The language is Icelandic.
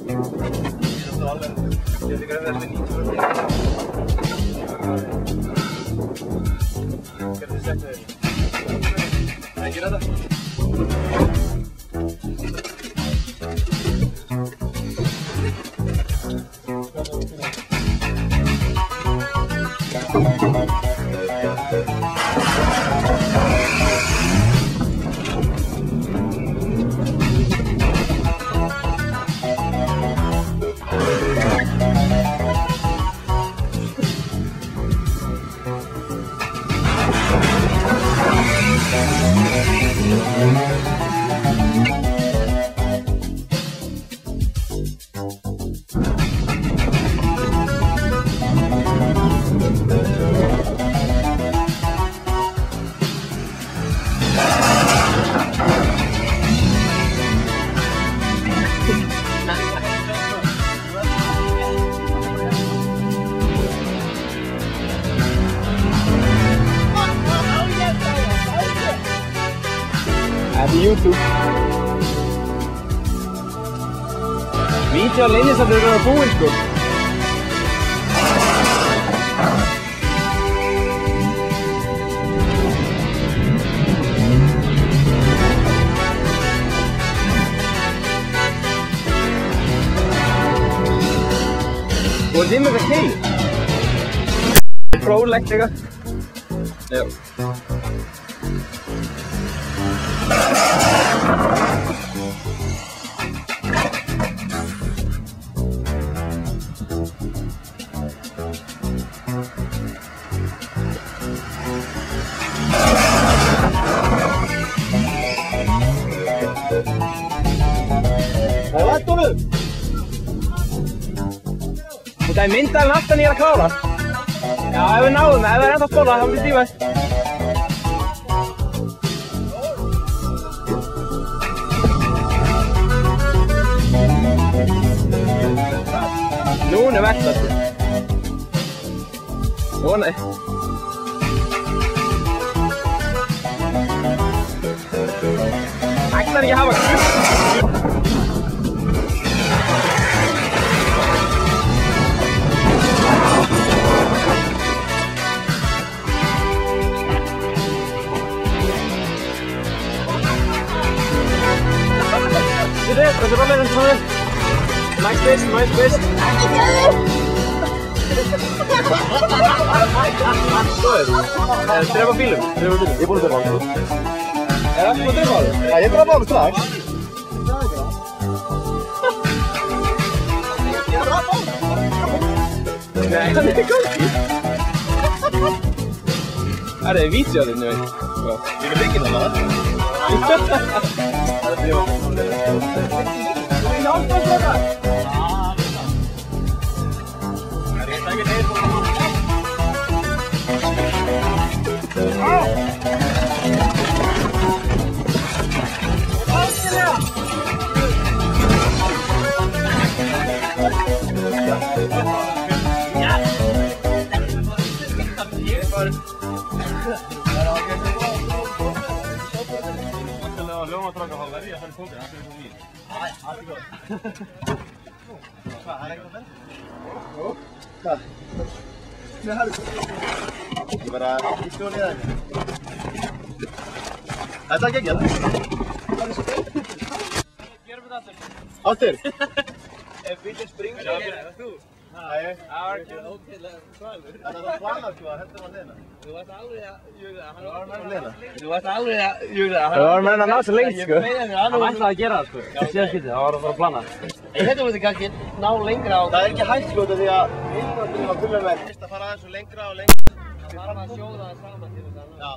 Ég þykir að það er 90 Gerðu þið sagt það? Nei, gera þetta. YouTube. Vídeó leynist að þau eru að búin sko. Og þið með það kei. Prólegt eitthvað. Já. Það er myndalinn aftan ég er að klára. Já, ef við náðum það, ef það er ennþá spóla, þá blir tíma. Núna er verslað. Svona. Ætlar ekki að hafa krupp. Þetta er alveg eins og það. Nice fish, nice fish. Svo er það. Drepa bílum. Ég er búinn að drepa á það. Er það búinn að drepa á það? Já, ég er bara að báða strax. Nei, hann er gangi. Það er vídeóðinn, ég veit. Ég vil ekki náða það. Hvað, er eitthvað vel? Jú. Hvað? Nei, það er ekki bara í stjórn í það. Þetta er geggjað. Gerum við aftur. Aftur? Ef bílinn springur þá gerir það þú. Nei. Það var ekki ótrúlega svalur. Það var planað sko að hendur var liðna. Þú varst alveg að júgða það. Það var liðna. Þú varst alveg að júgða það. Það var með henn að ná svo lengt sko. Hann ætlaði að gera það sko. Síðaskiptið, það var að fara að plana. Þetta mútti kannski ná lengra á. Það er ekki hægt sko því að innbrotinu var kulluverð. Það fara aðeins og lengra og lengra. Það var að sjóða það saman til þetta. Já.